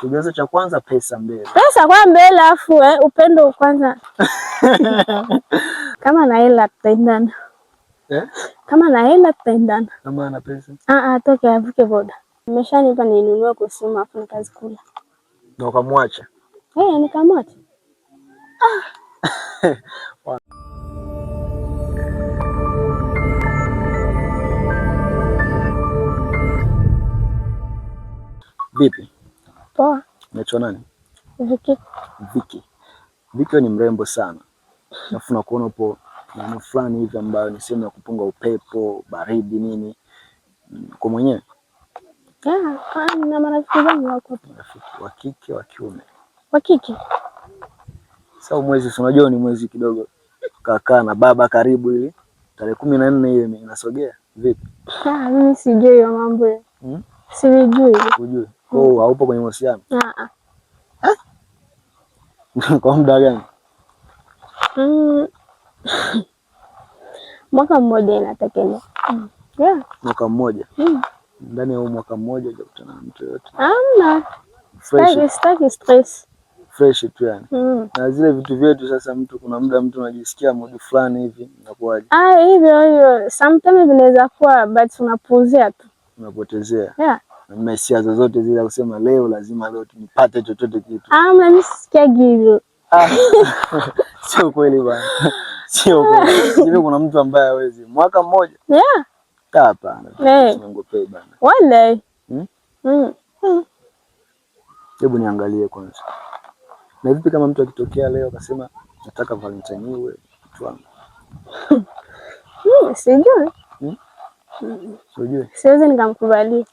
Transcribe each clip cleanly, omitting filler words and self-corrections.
Kigezo cha kwanza pesa mbele. Pesa kwa mbele afu upendo kwanza. Kama na hela tutaendana. Kama na hela tutaendana. Kama ana pesa? Toke avuke boda. Nimeshanipa ninunue kwa simu afu nikazi kula. Na ukamwacha? Nikamwacha. Vipi? Poa. Unaitwa nani? Viki. Viki ni mrembo sana. Alafu nakuona upo na fulani hivi ambayo ni sehemu ya kupunga upepo, baridi nini. Kwa mwenyewe? Na marafiki zangu wako. Marafiki wa kike wa kiume? Wa kike. Sasa mwezi unajua ni mwezi kidogo. Kaka na baba karibu ili tarehe 14 hiyo inasogea. Vipi? Mimi sijui hiyo mambo. Sijui. Unajui? Haupo kwenye mahusiano? Kwa muda gani? Mwaka mmoja inategemea. Mwaka mmoja? Ndani ya mwaka mmoja hujakutana na mtu yote? Hamna. Sitaki stress. Fresh tu yani. Na zile vitu vyetu sasa kuna muda mtu anajisikia mood fulani hivi inakuwaje? Hivyo. Sometimes vinaweza kuwa but unapuuzia tu. Unapotezea. Na hisia zozote zile kusema leo nipate chochote kitu. Mimi sisikiagi hivyo. Sio kweli bwana. Sio kweli. Hivi kuna mtu ambaye hawezi mwaka mmoja? Hapana. Usinongopee bwana. Wale. Hebu niangalie kwanza. Na vipi kama mtu akitokea leo akasema nataka Valentine iwe mtu wangu? Sijui. Sijui. Siwezi nikamkubalia.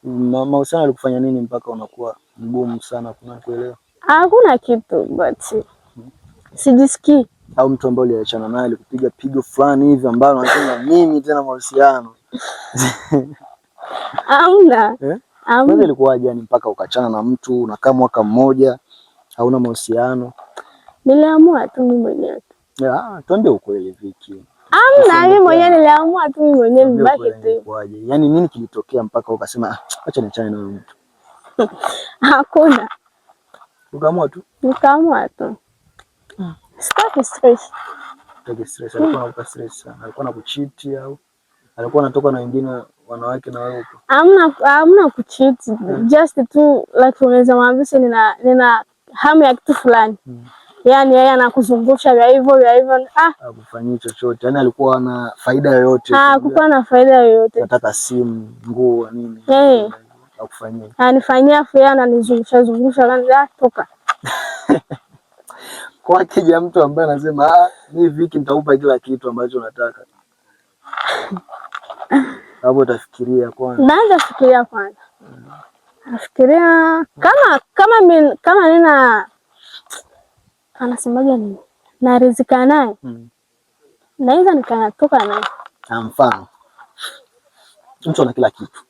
Mahusiano yalikufanya nini mpaka unakuwa mgumu sana kuna kuelewa? Hakuna kitu but sijisikii. Au mtu ambaye uliachana naye alikupiga pigo fulani hivi ambalo unasema mimi tena mahusiano? Hamna. Wewe ilikuwaje yani mpaka ukachana na mtu unakaa mwaka mmoja hauna mahusiano? Niliamua tu mimi mwenyewe. Tuambie ukweli Viki. Hamna, mimi mwenyewe niliamua tu mimi mwenyewe nibaki tu. Yaani nini kilitokea mpaka ukasema acha niachane na huyo mtu? Hakuna. Ukaamua tu? Nikaamua tu. Sitaki stress. Alikuwa anakupa stress sana. Alikuwa anakucheat au alikuwa anatoka na wengine wanawake na wewe upo? Hamna kucheat. Just tu like unaweza mwambia nina hamu ya kitu fulani. Yaani yeye anakuzungusha vya hivyo. Hakufanyii chochote. Yaani alikuwa ana faida yoyote? Hakuwa na faida yoyote. Nataka simu, nguo nini? Hakufanyia. Anifanyia fea na nizungusha kwanza toka. Kwa kija mtu ambaye anasema mimi Viki nitakupa kila kitu ambacho unataka. Hapo utafikiria kwanza. Naanza fikiria kwanza. Nafikiria kama nina anasemaje nini? Narizika naye. Naweza nikatoka naye. Mfano. Mtu ana kila kitu.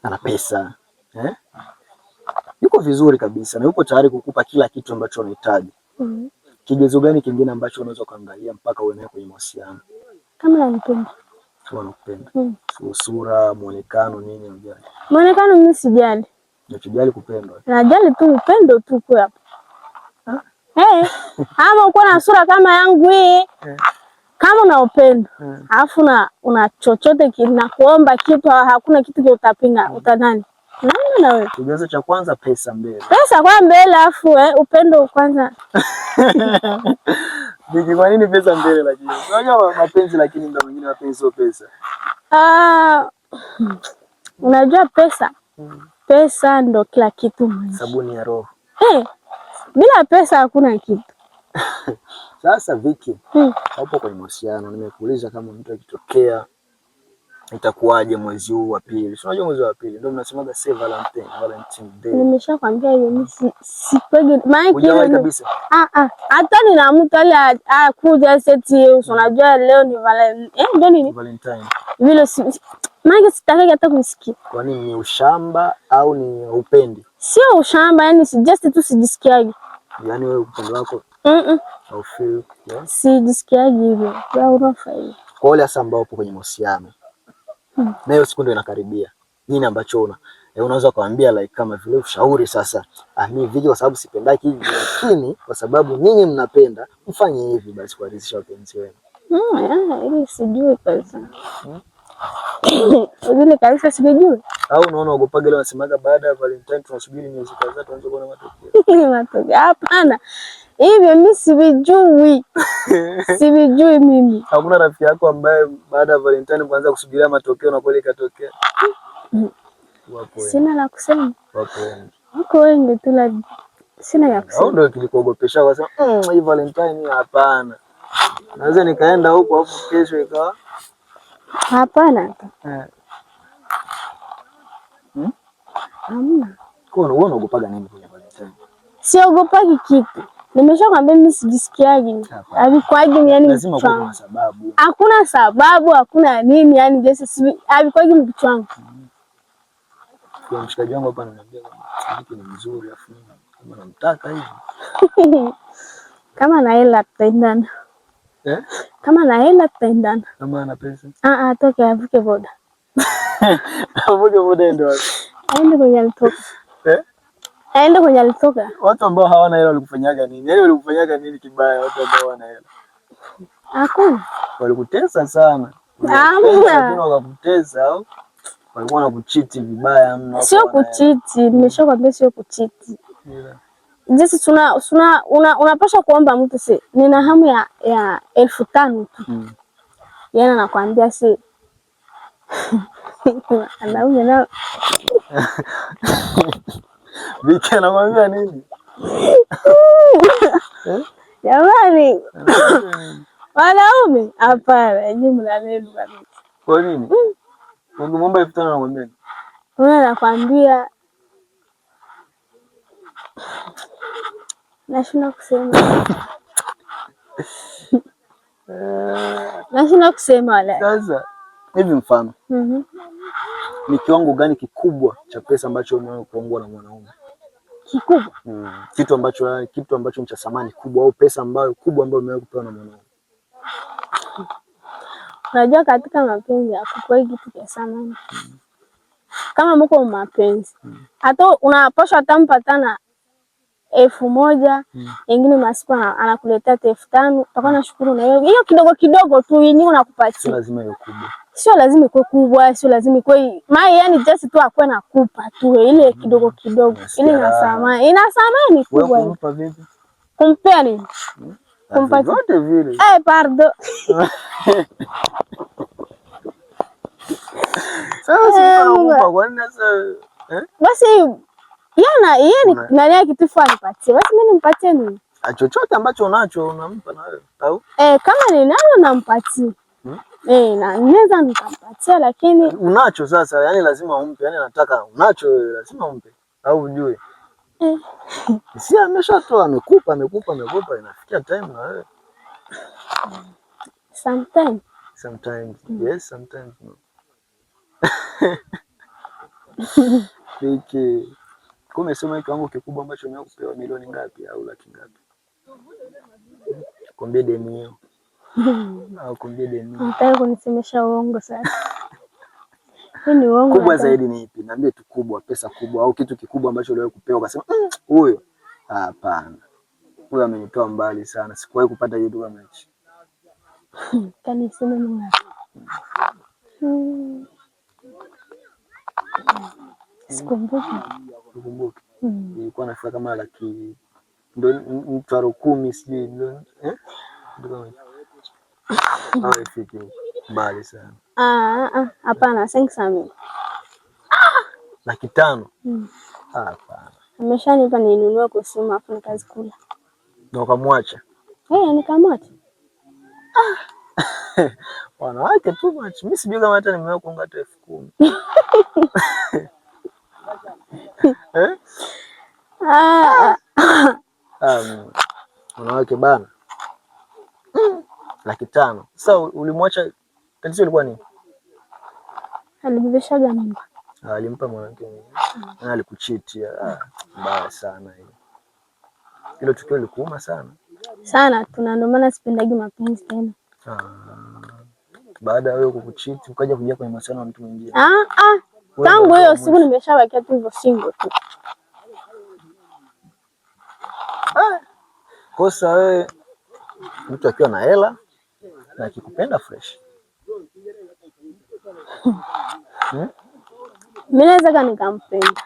Ana pesa, yuko vizuri kabisa na yuko tayari kukupa kila kitu ambacho unahitaji. Kigezo gani kingine ambacho unaweza kuangalia mpaka uwe naye kwenye mahusiano? Kama ananipenda. Kama anakupenda. Sura, muonekano nini unajali? Muonekano mimi sijali. Unajali kupendwa? Najali tu upendo tu kwa hapo. Ama uko na sura kama yangu hii. Kama una upendo, alafu una chochote kinakuomba kitu hakuna kitu utapinga, utanani? Nani na wewe? Kigezo cha kwanza pesa mbele. Pesa kwa mbele alafu upendo kwanza. Viki, kwa nini pesa mbele lakini? Unajua mapenzi lakini ndio mwingine mapenzi sio pesa. Unajua pesa. Pesa ndo kila kitu. Sabuni ya roho. Bila pesa hakuna kitu. Sasa Viki, hapo kwenye mahusiano nimekuuliza kama mtu akitokea itakuwaje mwezi huu wa pili. Unajua mwezi wa pili ndio mnasemaga say Valentine Day. Nimeshakwambia hiyo mimi sipege maana kabisa. Hata nina mtu ale kuja seti unajua leo ni ndio nini? Valentine. Vile maana sitaki hata kusikia. Kwa nini? Ni ushamba au ni upendi? Sio ushamba, yani just tu sijisikiaje. Yaani wewe upendo wako au feel sijisikiaje hivyo. Ya unafahamu. Kwa wale hasa ambao upo kwenye mahusiano. Na hiyo siku ndio inakaribia. Nini ambacho unaweza kuambia like kama vile ushauri sasa, mimi viki kwa sababu sipendaki hivi, lakini kwa sababu nyinyi mnapenda mfanye hivi basi kuwaridhisha wapenzi wenu. Ili sijui kabisa. Ile kabisa sijui. Au unaona ugopaga ile wanasemaga baada ya Valentine tunasubiri miezi kadhaa tuanze kuona matokeo. Matokeo hapana. Hivi mimi sivijui. Sivijui mimi. Hakuna rafiki yako ambaye baada ya Valentine kuanza kusubiria matokeo na kweli ikatokea? Sina la kusema. Wapo wengi. Wako wengi tu la sina ya kusema. Au ndio kilikuogopesha wasema hii Valentine hapana. Naweza nikaenda huko hapo kesho ikawa hapana. Hamna. Wewe unaogopaga nini kwenye Valentine? Siogopagi kitu. Nimeshakwambia mimi sijisikiagi. Havikwaji yani lazima kuwe na sababu. Hakuna sababu, hakuna nini yani just havikwaji mkichwa wangu. Kwa mshikaji wangu hapa ananiambia hiki ni mzuri afu kama namtaka hivi. Kama na hela tutaendana. Kama na hela tutaendana. Kama ana pesa? Atoke avuke boda. Avuke boda ndio wapi? Aende kwenye alitoka. Aende kwenye alitoka. Watu ambao hawana hela walikufanyaga nini? Yaani walikufanyaga nini kibaya watu ambao hawana hela? Hakuna. Walikutesa sana. Lakini wakakutesa au walikuwa wanakuchiti vibaya mno? Sio kuchiti, nimeshakwambia sio kuchiti. Jinsi unapaswa kuomba mtu si nina hamu ya 1500 tu. Yana nakwambia si anauza na Viki anakuambia nini? Jamani. Wanaume hapana, jumla neno kabisa. Kwa nini? Ungemwomba 1500 anakuambia? Anakuambia nashindwa kusema. Nashindwa kusema wala. Sasa hivi mfano. Ni kiwango gani kikubwa cha pesa ambacho umewahi kuongwa na mwanaume? Kikubwa? Kitu ambacho ni cha thamani kubwa au pesa kubwa ambayo umewahi kupewa na mwanaume. Unajua katika mapenzi hakukuwa kitu cha thamani. Kama mko mapenzi, hata unapaswa tampatana 1000, nyingine masiku anakuletea 5000, utakuwa unashukuru na hiyo kidogo kidogo tu yenyewe unakupatia. Sio lazima iwe kubwa. Sio lazima ikuwe kubwa, sio lazima ikuwe yani just tu akwe nakupa tu ile kidogo kidogo. Ile ina thamani kubwa. Wewe kumpa vipi? Kumpea nini? Kumpa vyote vile. Pardon. Sasa unakupa kwa nini sasa? Basi yeye ni nani yake kitu anipatie. Basi mimi nimpatie nini? Chochote ambacho unacho unampa na wewe au? Kama ni nani nampatie. Na naweza nikampatia lakini unacho sasa, yani lazima umpe, yani nataka unacho lazima umpe au ujue. Si ameshatoa amekupa inafikia time na wewe. Sometimes yes, sometimes no. Piki. Umesema kiwango kikubwa ambacho umewahi kupewa milioni ngapi au laki ngapi? Kwambie deni hiyo. Au kwambie deni. Nataka kunisemesha uongo sasa. Ni uongo. Kubwa zaidi ni ipi? Niambie tu kubwa, pesa kubwa au kitu kikubwa ambacho uliwahi kupewa ukasema huyo hapana. Huyo amenitoa mbali sana. Sikuwahi kupata kitu kama hicho. Kanisema ni ngapi? Sikumbuki. Ilikuwa nafika kama laki ndio 10,000 sijui ndio ndio kama ifiki mbali sana. Hapana, 500,000. 500,000? Hapana. Ameshanipa ninunue kwa simu afu nikazikula. Na ukamwacha? Nikamwacha. Wanawake tu much. Mimi sijui kama hata nimewahi kuonga hata 10,000. Wanawake bana. 500,000. Sasa ulimwacha, tatizo lilikuwa nini? Alibebeshaga mimba. Alimpa mwanamke mwingine. Na alikuchitia. Mbaya sana hiyo. Hilo tukio likuuma sana. Sana, ndio maana sipendagi mapenzi tena. Baada ya wewe kukuchiti ukaja kuja kwenye mahusiano na mtu mwingine. Tangu hiyo siku nimeshabakia tu hivyo single tu. Kosa wewe mtu akiwa na hela na akikupenda fresh. Mimi naweza nikampenda.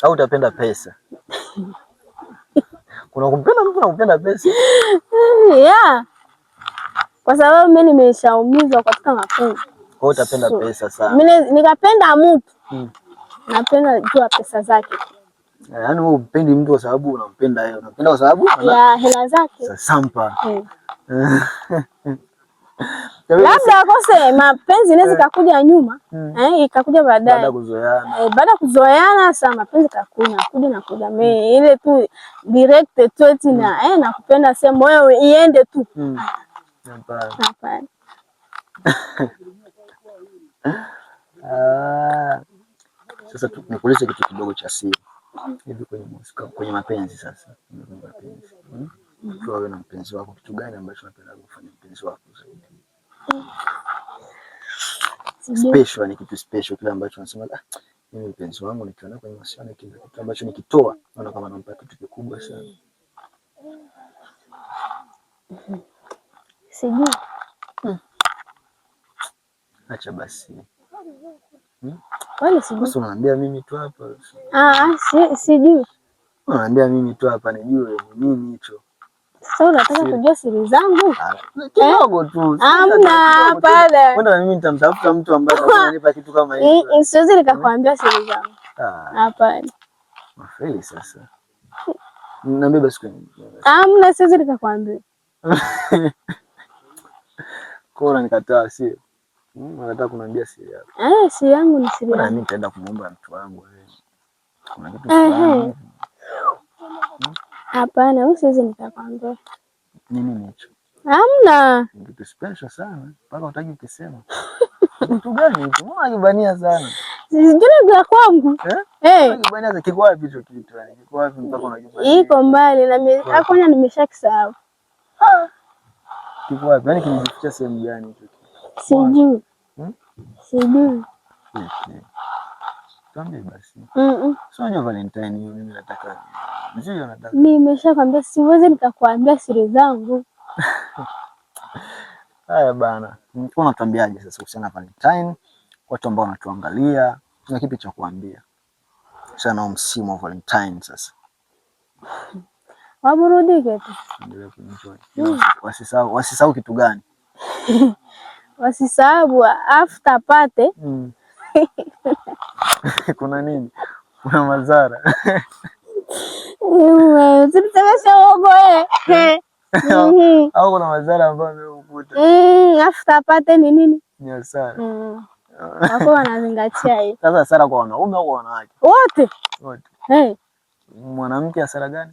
Au utapenda pesa? Kuna kumpenda mtu na kupenda pesa? Yeah. Kwa sababu mimi nimeshaumizwa katika mapenzi. Kwa hiyo utapenda pesa sana. Mimi nikapenda mtu. Napenda jua pesa zake. Yaani wewe upendi mtu kwa sababu unampenda yeye, unapenda kwa sababu ya hela zake. Sasa sampa. Labda akose mapenzi inaweza kukuja nyuma, ikakuja baadaye. Baada kuzoeana. Baada kuzoeana sasa mapenzi kuja. Mimi ile tu direct tu eti na nakupenda sema moyo iende tu. Hapana. Sasa nikuulize kitu kidogo cha siri. Hivi kwenye mapenzi sasa. Ukiwa wewe na mpenzi wako, kitu gani ambacho unapenda kufanya mpenzi wako zaidi? Special, ni kitu special kile ambacho unasema mimi mpenzi wangu nikiona kwenye mahusiano kile kitu ambacho nikitoa naona kama nampa kitu kikubwa sana. Sijui. Acha basi. Wala sijui. Sasa unaambia mimi tu hapa. Sijui. Unaambia mimi tu hapa nijue ni nini hicho. Sasa unataka kujua siri zangu? Kidogo tu. Hamna pale. Kwenda mimi nitamtafuta mtu ambaye atanipa kitu kama hicho. Siwezi nikakwambia siri zangu. Hapana. Mafeli sasa. Niambie basi kwa nini? Hamna, siwezi nikakwambia. Kora nikataa sio. Nataka kuniambia siri yako. Siri yangu ni siri yangu. Mimi nitaenda kumuomba mtu wangu wewe. Kuna kitu fulani. Hapana, wewe siwezi nikakwambia. Nini hicho? Hamna. Ni kitu special sana. Mpaka utaki ukisema. Kitu gani hicho? Mbona unajibania sana? Sijui bila kwangu. Unajibania za kiko wapi hicho kitu? Yani kiko wapi mpaka unajibania? Iko mbali na mimi hakuna nimeshakisahau. Kiko wapi? Yani kinificha sehemu gani hicho? Sijui. Sijui. Tuambie basi. Sio ni Valentine hiyo mimi nataka. Ndio nataka. Nimeshakwambia siwezi nikakwambia siri zangu. Haya bana. Nilikuwa natuambiaje sasa kuhusiana na Valentine? Watu ambao wanatuangalia, tuna kipi cha kuambia? Sana na msimu wa Valentine sasa. Waburudike tu. Endelea kuenjoy. Wasisahau kitu gani? Wasisahau after party. Kuna nini? Kuna madhara. Usitemeshe uogo Au kuna madhara ambayo amekukuta? After party ni nini? Ni hasara. Wako wanazingatia hiyo. Sasa hasara kwa wanaume au kwa wanawake? Wote. Mwanamke hasara gani?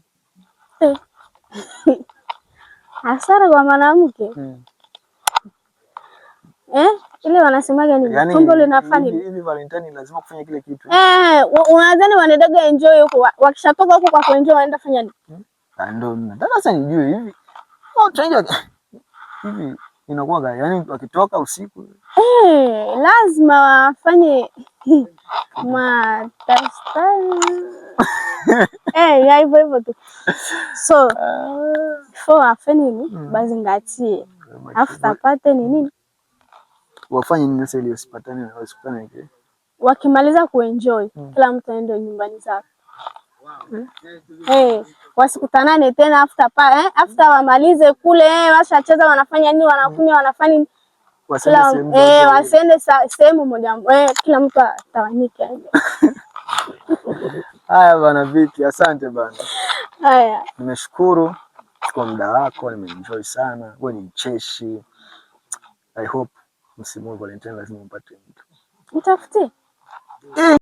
Hasara kwa mwanamke. Ile wanasemaga nini? Tumbo linafanya hivi Valentine lazima kufanya kile kitu. Unadhani wanaendaga enjoy huko, wakishatoka huko kwa kuenjoy wanaenda fanya nini? Ndio nataka sasa nijue hivi. Hivi inakuwa gani? Yaani wakitoka usiku lazima wafanye ya hivyo tu. So before afanye nini? Bazingatie. After party ni nini? Wafanye nini sasa ili usipatane na wasipatane kile? Wakimaliza kuenjoy, kila mtu aende nyumbani zake. Wasikutanane tena after wamalize kule, washacheza wanafanya nini, wanakunywa wanafanya nini? Wasiende sehemu moja, kila mtu atawanyike. Haya bana Viki, asante bana. Haya. Nimeshukuru kwa muda wako, nimeenjoy sana. Wewe ni mcheshi. I hope msimu wa Valentine lazima upate mtu. Nitafutie.